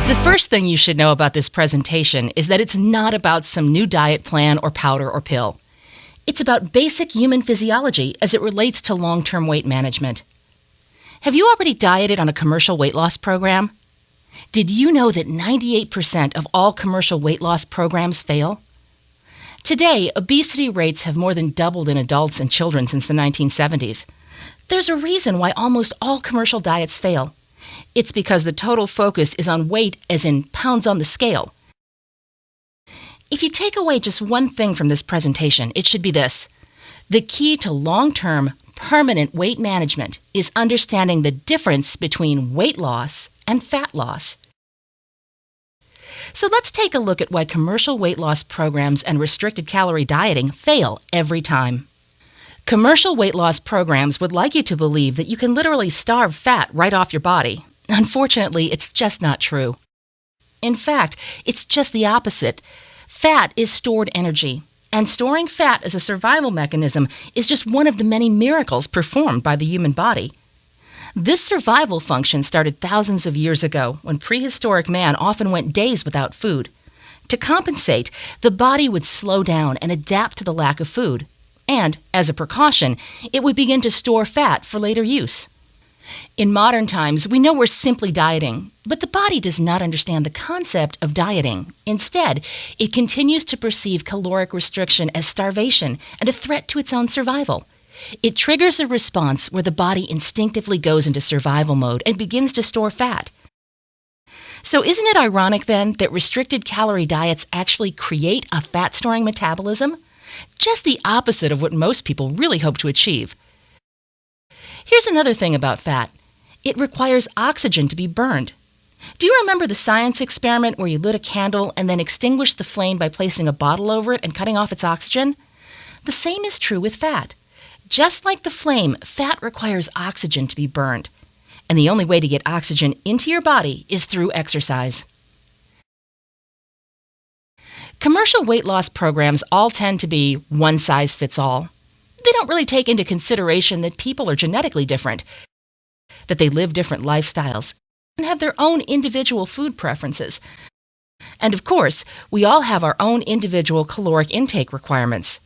The first thing you should know about this presentation is that it's not about some new diet plan or powder or pill. It's about basic human physiology as it relates to long-term weight management. Have you already dieted on a commercial weight loss program? Did you know that 98% of all commercial weight loss programs fail? Today, obesity rates have more than doubled in adults and children since the 1970s. There's a reason why almost all commercial diets fail. It's because the total focus is on weight, as in pounds on the scale. If you take away just one thing from this presentation, it should be this. The key to long-term, permanent weight management is understanding the difference between weight loss and fat loss. So let's take a look at why commercial weight loss programs and restricted calorie dieting fail every time. Commercial weight loss programs would like you to believe that you can literally starve fat right off your body. Unfortunately, it's just not true. In fact, it's just the opposite. Fat is stored energy, and storing fat as a survival mechanism is just one of the many miracles performed by the human body. This survival function started thousands of years ago when prehistoric man often went days without food. To compensate, the body would slow down and adapt to the lack of food. And, as a precaution, it would begin to store fat for later use. In modern times, we know we're simply dieting, but the body does not understand the concept of dieting. Instead, it continues to perceive caloric restriction as starvation and a threat to its own survival. It triggers a response where the body instinctively goes into survival mode and begins to store fat. So isn't it ironic then that restricted calorie diets actually create a fat-storing metabolism? Just the opposite of what most people really hope to achieve. Here's another thing about fat. It requires oxygen to be burned. Do you remember the science experiment where you lit a candle and then extinguished the flame by placing a bottle over it and cutting off its oxygen? The same is true with fat. Just like the flame, fat requires oxygen to be burned. And the only way to get oxygen into your body is through exercise. Commercial weight loss programs all tend to be one size fits all. They don't really take into consideration that people are genetically different, that they live different lifestyles, and have their own individual food preferences. And of course, we all have our own individual caloric intake requirements.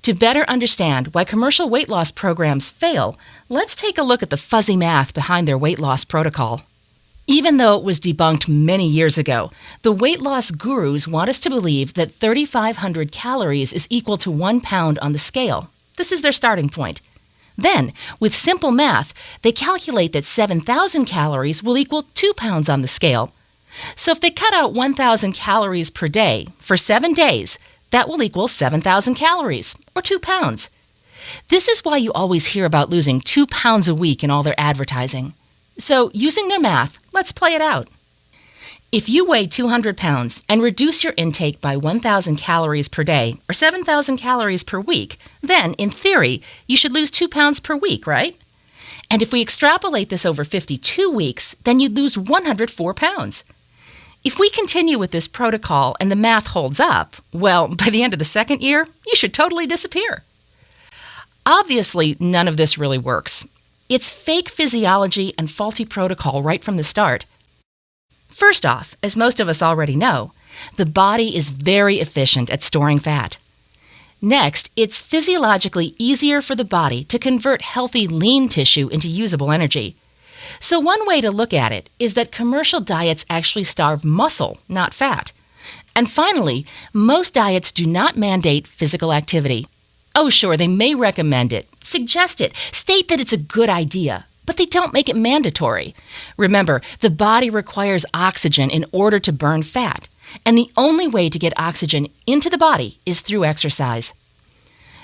To better understand why commercial weight loss programs fail, let's take a look at the fuzzy math behind their weight loss protocol. Even though it was debunked many years ago, the weight loss gurus want us to believe that 3,500 calories is equal to 1 pound on the scale. This is their starting point. Then, with simple math, they calculate that 7,000 calories will equal 2 pounds on the scale. So if they cut out 1,000 calories per day for 7 days, that will equal 7,000 calories, or 2 pounds. This is why you always hear about losing 2 pounds a week in all their advertising. So, using their math, let's play it out. If you weigh 200 pounds and reduce your intake by 1,000 calories per day, or 7,000 calories per week, then, in theory, you should lose 2 pounds per week, right? And if we extrapolate this over 52 weeks, then you'd lose 104 pounds. If we continue with this protocol and the math holds up, well, by the end of the second year, you should totally disappear. Obviously, none of this really works. It's fake physiology and faulty protocol right from the start. First off, as most of us already know, the body is very efficient at storing fat. Next, it's physiologically easier for the body to convert healthy lean tissue into usable energy. So one way to look at it is that commercial diets actually starve muscle, not fat. And finally, most diets do not mandate physical activity. Oh, sure, they may recommend it, suggest it, state that it's a good idea, but they don't make it mandatory. Remember, the body requires oxygen in order to burn fat, and the only way to get oxygen into the body is through exercise.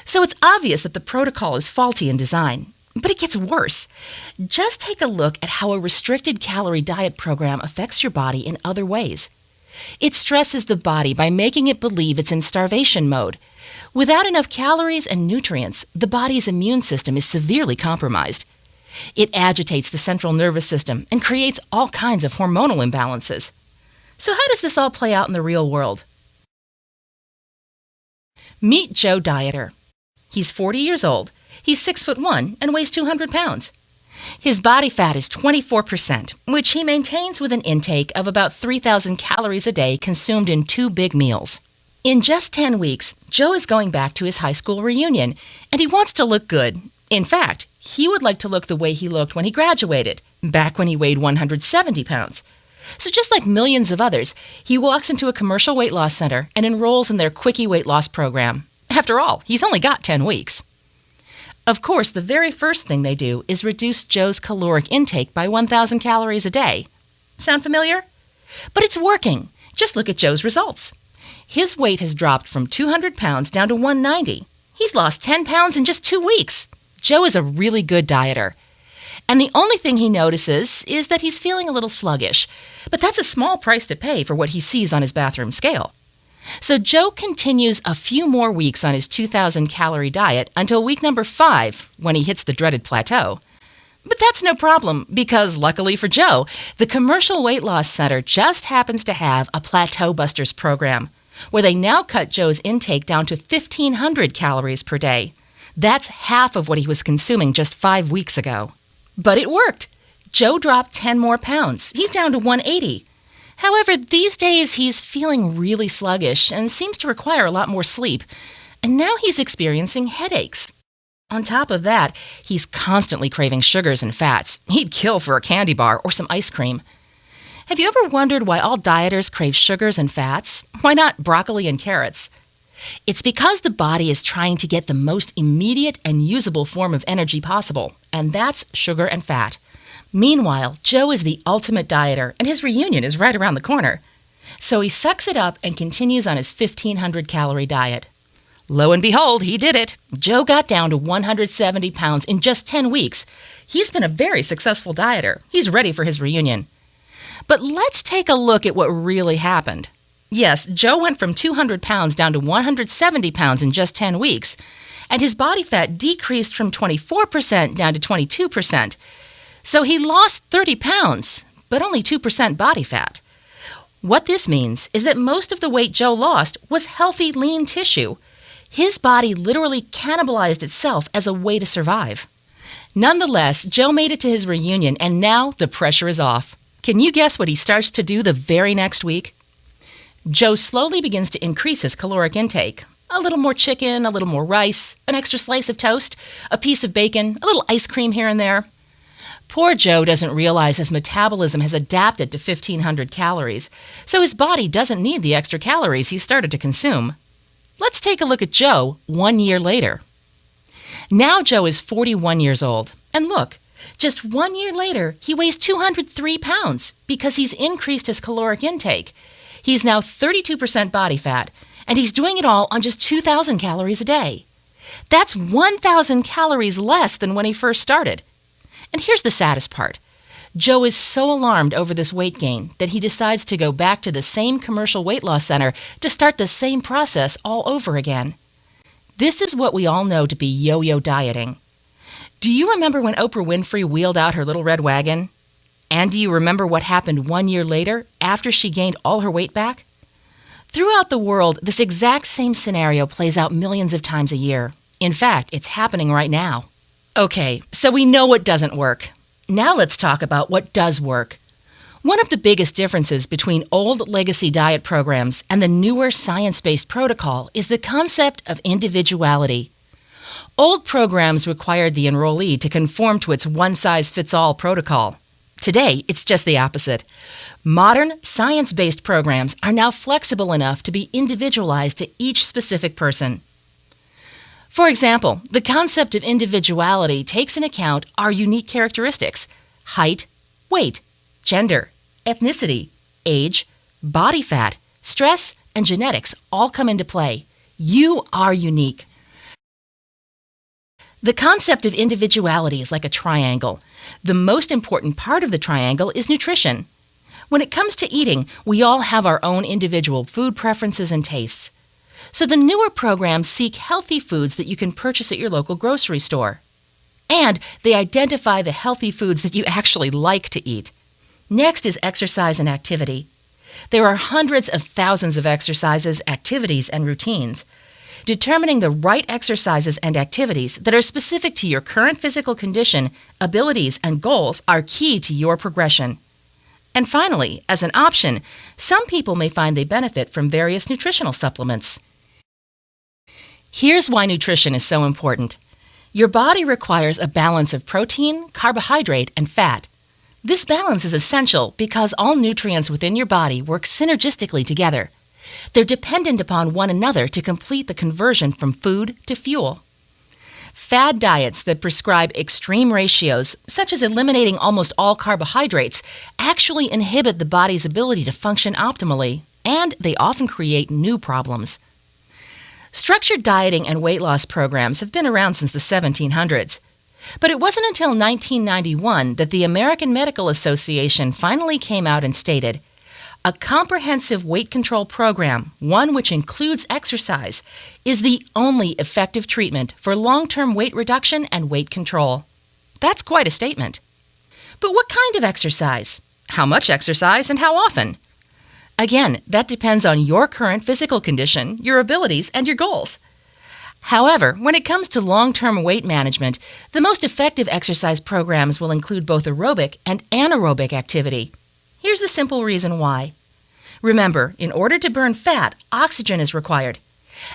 So it's obvious that the protocol is faulty in design, but it gets worse. Just take a look at how a restricted calorie diet program affects your body in other ways. It stresses the body by making it believe it's in starvation mode. Without enough calories and nutrients, the body's immune system is severely compromised. It agitates the central nervous system and creates all kinds of hormonal imbalances. So how does this all play out in the real world? Meet Joe Dieter. He's 40 years old. He's 6'1" and weighs 200 pounds. His body fat is 24%, which he maintains with an intake of about 3,000 calories a day consumed in 2 big meals. In just 10 weeks, Joe is going back to his high school reunion, and he wants to look good. In fact, he would like to look the way he looked when he graduated, back when he weighed 170 pounds. So just like millions of others, he walks into a commercial weight loss center and enrolls in their Quickie weight loss program. After all, he's only got 10 weeks. Of course, the very first thing they do is reduce Joe's caloric intake by 1,000 calories a day. Sound familiar? But it's working. Just look at Joe's results. His weight has dropped from 200 pounds down to 190. He's lost 10 pounds in just 2 weeks. Joe is a really good dieter. And the only thing he notices is that he's feeling a little sluggish. But that's a small price to pay for what he sees on his bathroom scale. So Joe continues a few more weeks on his 2,000-calorie diet until week number 5, when he hits the dreaded plateau. But that's no problem, because luckily for Joe, the Commercial Weight Loss Center just happens to have a Plateau Busters program, where they now cut Joe's intake down to 1,500 calories per day. That's half of what he was consuming just 5 weeks ago. But it worked. Joe dropped 10 more pounds. He's down to 180. However, these days he's feeling really sluggish and seems to require a lot more sleep. And now he's experiencing headaches. On top of that, he's constantly craving sugars and fats. He'd kill for a candy bar or some ice cream. Have you ever wondered why all dieters crave sugars and fats? Why not broccoli and carrots? It's because the body is trying to get the most immediate and usable form of energy possible, and that's sugar and fat. Meanwhile, Joe is the ultimate dieter, and his reunion is right around the corner. So he sucks it up and continues on his 1,500-calorie diet. Lo and behold, he did it. Joe got down to 170 pounds in just 10 weeks. He's been a very successful dieter. He's ready for his reunion. But let's take a look at what really happened. Yes, Joe went from 200 pounds down to 170 pounds in just 10 weeks, and his body fat decreased from 24% down to 22%. So he lost 30 pounds, but only 2% body fat. What this means is that most of the weight Joe lost was healthy, lean tissue. His body literally cannibalized itself as a way to survive. Nonetheless, Joe made it to his reunion, and now the pressure is off. Can you guess what he starts to do the very next week? Joe slowly begins to increase his caloric intake. A little more chicken, a little more rice, an extra slice of toast, a piece of bacon, a little ice cream here and there. Poor Joe doesn't realize his metabolism has adapted to 1,500 calories, so his body doesn't need the extra calories he started to consume. Let's take a look at Joe 1 year later. Now Joe is 41 years old, and look, just 1 year later, he weighs 203 pounds because he's increased his caloric intake. He's now 32% body fat, and he's doing it all on just 2,000 calories a day. That's 1,000 calories less than when he first started. And here's the saddest part. Joe is so alarmed over this weight gain that he decides to go back to the same commercial weight loss center to start the same process all over again. This is what we all know to be yo-yo dieting. Do you remember when Oprah Winfrey wheeled out her little red wagon? And do you remember what happened 1 year later after she gained all her weight back? Throughout the world, this exact same scenario plays out millions of times a year. In fact, it's happening right now. Okay, so we know what doesn't work. Now let's talk about what does work. One of the biggest differences between old legacy diet programs and the newer science-based protocol is the concept of individuality. Old programs required the enrollee to conform to its one-size-fits-all protocol. Today, it's just the opposite. Modern, science-based programs are now flexible enough to be individualized to each specific person. For example, the concept of individuality takes into account our unique characteristics: height, weight, gender, ethnicity, age, body fat, stress, and genetics all come into play. You are unique. The concept of individuality is like a triangle. The most important part of the triangle is nutrition. When it comes to eating, we all have our own individual food preferences and tastes. So the newer programs seek healthy foods that you can purchase at your local grocery store. And they identify the healthy foods that you actually like to eat. Next is exercise and activity. There are hundreds of thousands of exercises, activities, and routines. Determining the right exercises and activities that are specific to your current physical condition, abilities, and goals are key to your progression. And finally, as an option, some people may find they benefit from various nutritional supplements. Here's why nutrition is so important. Your body requires a balance of protein, carbohydrate, and fat. This balance is essential because all nutrients within your body work synergistically together. They're dependent upon one another to complete the conversion from food to fuel. Fad diets that prescribe extreme ratios, such as eliminating almost all carbohydrates, actually inhibit the body's ability to function optimally, and they often create new problems. Structured dieting and weight loss programs have been around since the 1700s. But it wasn't until 1991 that the American Medical Association finally came out and stated, "A comprehensive weight control program, one which includes exercise, is the only effective treatment for long-term weight reduction and weight control." That's quite a statement. But what kind of exercise? How much exercise and how often? Again, that depends on your current physical condition, your abilities, and your goals. However, when it comes to long-term weight management, the most effective exercise programs will include both aerobic and anaerobic activity. Here's the simple reason why. Remember, in order to burn fat, oxygen is required.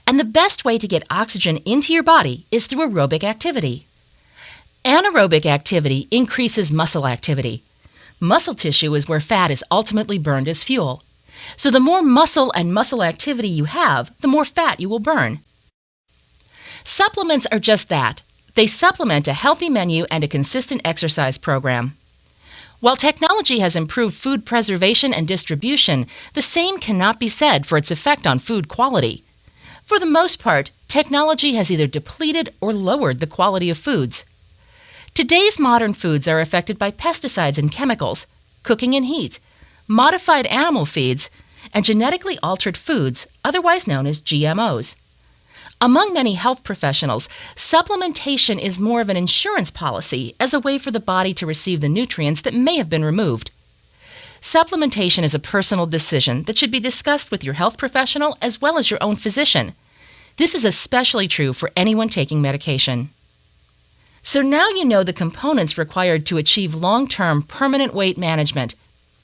And the best way to get oxygen into your body is through aerobic activity. Anaerobic activity increases muscle activity. Muscle tissue is where fat is ultimately burned as fuel. So the more muscle and muscle activity you have, the more fat you will burn. Supplements are just that. They supplement a healthy menu and a consistent exercise program. While technology has improved food preservation and distribution, the same cannot be said for its effect on food quality. For the most part, technology has either depleted or lowered the quality of foods. Today's modern foods are affected by pesticides and chemicals, cooking and heat, modified animal feeds, and genetically altered foods, otherwise known as GMOs. Among many health professionals, supplementation is more of an insurance policy as a way for the body to receive the nutrients that may have been removed. Supplementation is a personal decision that should be discussed with your health professional as well as your own physician. This is especially true for anyone taking medication. So now you know the components required to achieve long-term permanent weight management.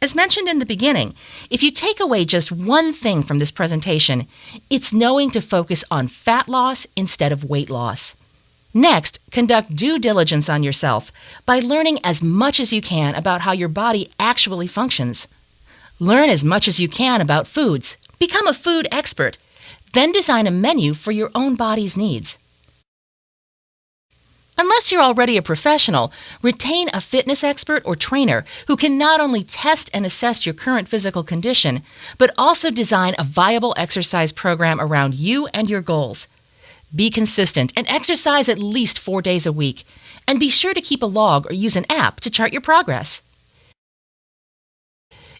As mentioned in the beginning, if you take away just one thing from this presentation, it's knowing to focus on fat loss instead of weight loss. Next, conduct due diligence on yourself by learning as much as you can about how your body actually functions. Learn as much as you can about foods. Become a food expert. Then design a menu for your own body's needs. Unless you're already a professional, retain a fitness expert or trainer who can not only test and assess your current physical condition, but also design a viable exercise program around you and your goals. Be consistent and exercise at least 4 days a week, and be sure to keep a log or use an app to chart your progress.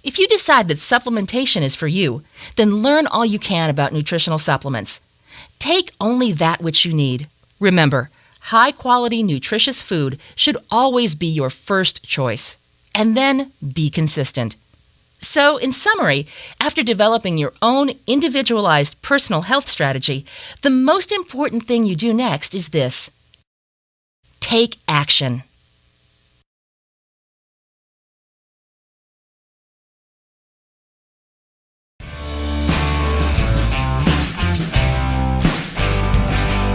If you decide that supplementation is for you, then learn all you can about nutritional supplements. Take only that which you need. Remember, high-quality, nutritious food should always be your first choice. And then be consistent. So, in summary, after developing your own individualized personal health strategy, the most important thing you do next is this: take action.